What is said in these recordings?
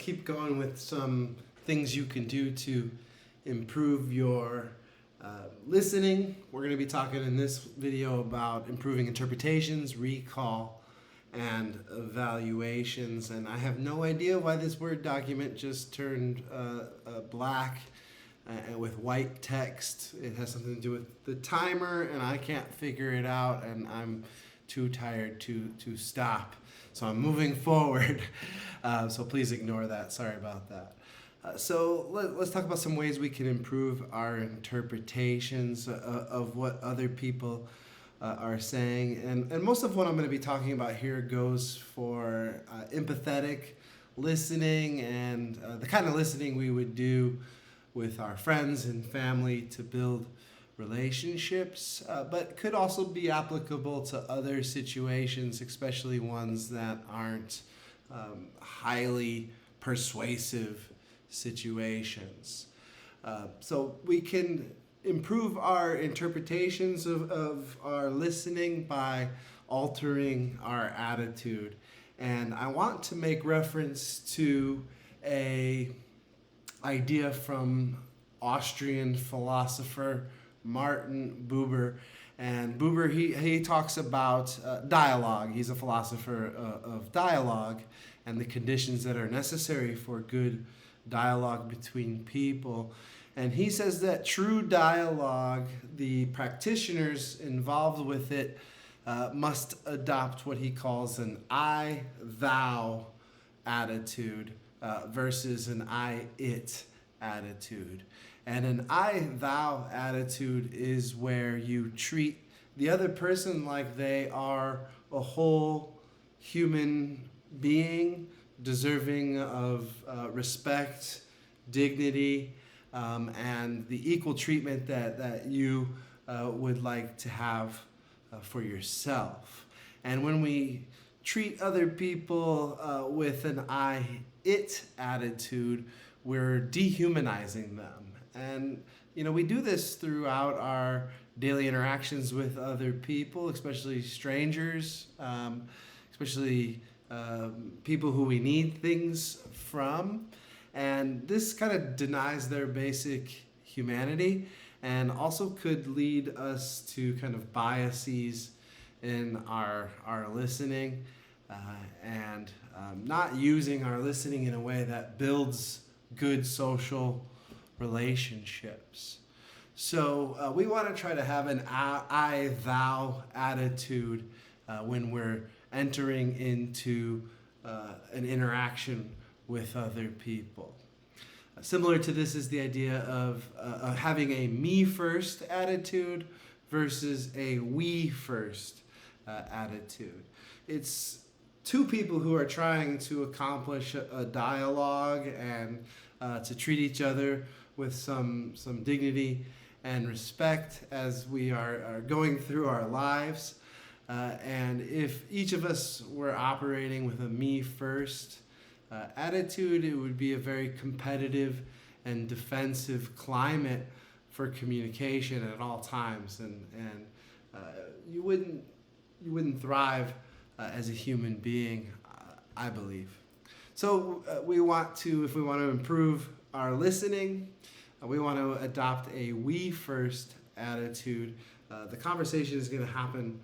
keep going with some things you can do to improve your listening. We're going to be talking in this video about improving interpretations, recall, and evaluations. And I have no idea why this Word document just turned black with white text. It has something to do with the timer, and I can't figure it out, and I'm too tired to stop. So I'm moving forward. So please ignore that. Sorry about that. So let's talk about some ways we can improve our interpretations of what other people are saying. And most of what I'm going to be talking about here goes for empathetic listening and the kind of listening we would do with our friends and family to build relationships, but could also be applicable to other situations, especially ones that aren't highly persuasive situations. So we can improve our interpretations of our listening by altering our attitude. And I want to make reference to a idea from Austrian philosopher Martin Buber. And Buber, he talks about dialogue. He's a philosopher of dialogue and the conditions that are necessary for good dialogue between people. And he says that true dialogue, the practitioners involved with it must adopt what he calls an I-thou attitude versus an I-it attitude. And an I-thou attitude is where you treat the other person like they are a whole human being, deserving of respect, dignity, and the equal treatment that you would like to have for yourself. And when we treat other people with an I-it attitude, we're dehumanizing them. And, we do this throughout our daily interactions with other people, especially strangers, especially people who we need things from. And this kind of denies their basic humanity and also could lead us to kind of biases in our listening and not using our listening in a way that builds good social relationships. So we want to try to have an I-thou attitude when we're entering into an interaction with other people. Similar to this is the idea of having a me first attitude versus a we first attitude. It's two people who are trying to accomplish a dialogue and to treat each other with some dignity and respect as we are going through our lives. And if each of us were operating with a me first attitude, it would be a very competitive and defensive climate for communication at all times, and you wouldn't thrive as a human being, I believe. So if we want to improve our listening, we want to adopt a we first attitude. The conversation is going to happen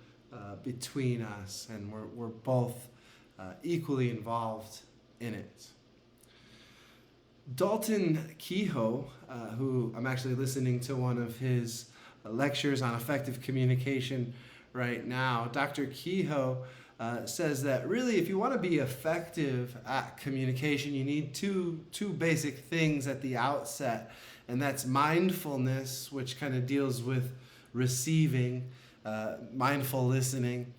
between us, and we're both equally involved in it. Dalton Kehoe, who I'm actually listening to one of his lectures on effective communication right now, Dr. Kehoe says that really if you want to be effective at communication, you need two basic things at the outset, and that's mindfulness, which kind of deals with receiving, mindful listening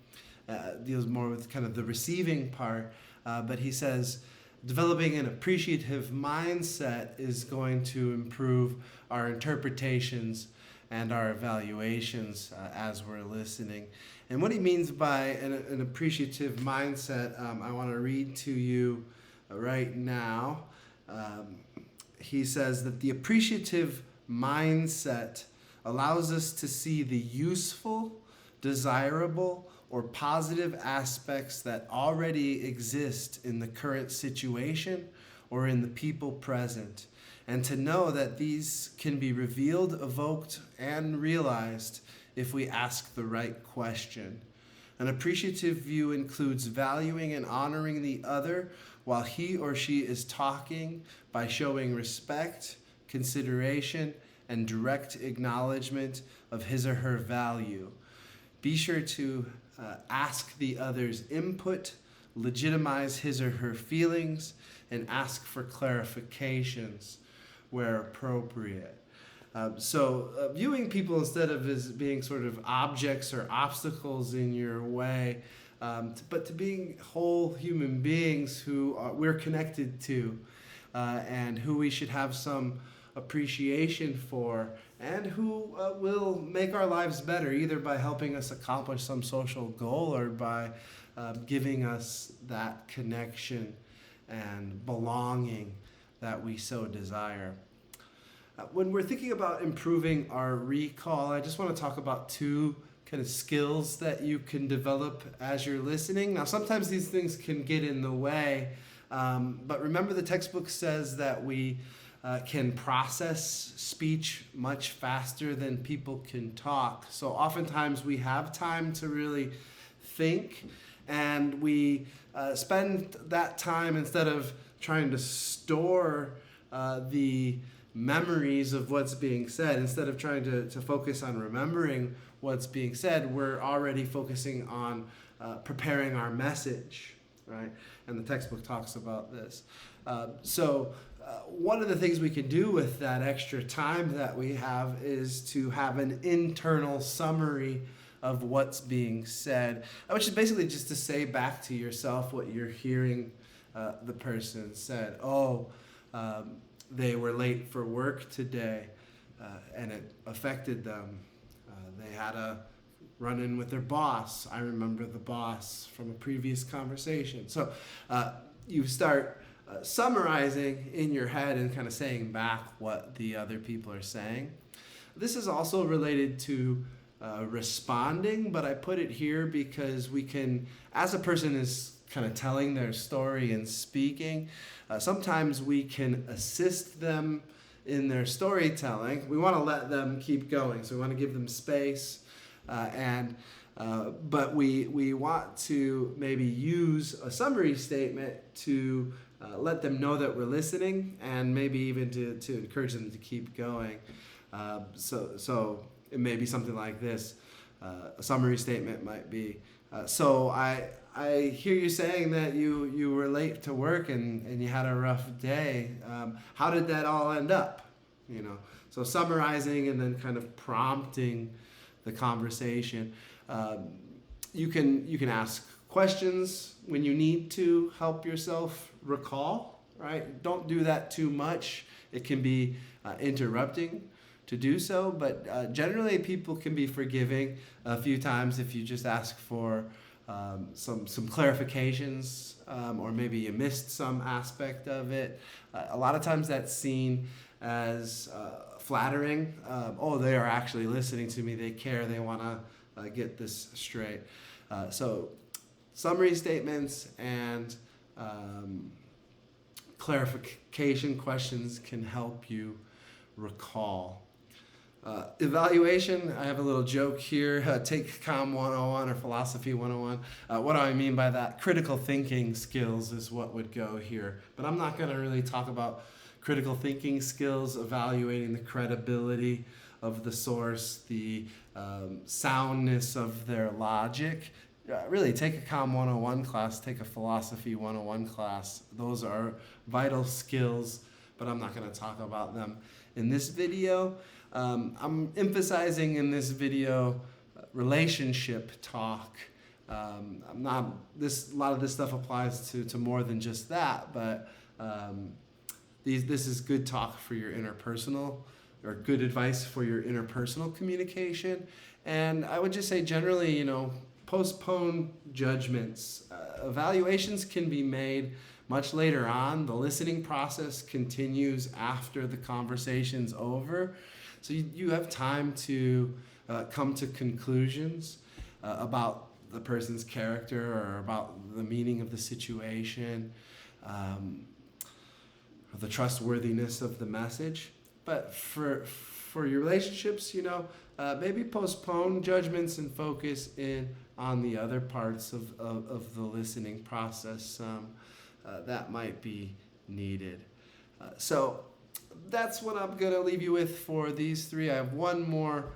deals more with kind of the receiving part, but he says developing an appreciative mindset is going to improve our interpretations and our evaluations as we're listening. And what he means by an appreciative mindset, I want to read to you right now. He says that the appreciative mindset allows us to see the useful, desirable, or positive aspects that already exist in the current situation or in the people present, and to know that these can be revealed, evoked, and realized if we ask the right question. An appreciative view includes valuing and honoring the other while he or she is talking by showing respect, consideration, and direct acknowledgement of his or her value. Be sure to ask the other's input, legitimize his or her feelings, and ask for clarifications where appropriate. Viewing people instead of as being sort of objects or obstacles in your way, but to being whole human beings who we're connected to, and who we should have some appreciation for, and who will make our lives better, either by helping us accomplish some social goal or by giving us that connection and belonging that we so desire. When we're thinking about improving our recall, I just want to talk about two kind of skills that you can develop as you're listening. Now, sometimes these things can get in the way, but remember the textbook says that we can process speech much faster than people can talk. So oftentimes we have time to really think, and we spend that time, instead of trying to store the memories of what's being said, instead of trying to focus on remembering what's being said, we're already focusing on preparing our message, right? And the textbook talks about this. One of the things we can do with that extra time that we have is to have an internal summary of what's being said, which is basically just to say back to yourself what you're hearing the person said. They were late for work today, and it affected them. They had a run-in with their boss. I remember the boss from a previous conversation. So you start summarizing in your head and kind of saying back what the other people are saying. This is also related to responding, but I put it here because we can, as a person is kind of telling their story and speaking, sometimes we can assist them in their storytelling. We want to let them keep going, so we want to give them space, but we want to maybe use a summary statement to let them know that we're listening, and maybe even to encourage them to keep going. So it may be something like this. A summary statement might be, so I hear you saying that you were late to work and you had a rough day. How did that all end up? So summarizing and then kind of prompting the conversation. You can ask questions when you need to help yourself recall, right? Don't do that too much. It can be interrupting to do so, but generally people can be forgiving a few times if you just ask for some clarifications, or maybe you missed some aspect of it. A lot of times that's seen as flattering. They are actually listening to me. They care. They want to get this straight. So summary statements and clarification questions can help you recall. Evaluation, I have a little joke here. Take Comm 101 or Philosophy 101. What do I mean by that? Critical thinking skills is what would go here. But I'm not going to really talk about critical thinking skills, evaluating the credibility of the source, the soundness of their logic. Really, take a Comm 101 class, take a Philosophy 101 class. Those are vital skills, but I'm not going to talk about them in this video. I'm emphasizing in this video relationship talk. A lot of this stuff applies to more than just that, but this is good talk for your interpersonal, or good advice for your interpersonal communication. And I would just say generally, postpone judgments. Evaluations can be made much later on. The listening process continues after the conversation's over. So you have time to come to conclusions about the person's character or about the meaning of the situation. or the trustworthiness of the message. But for your relationships, maybe postpone judgments and focus in on the other parts of the listening process that might be needed. So that's what I'm going to leave you with for these three. I have one more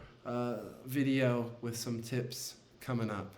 video with some tips coming up.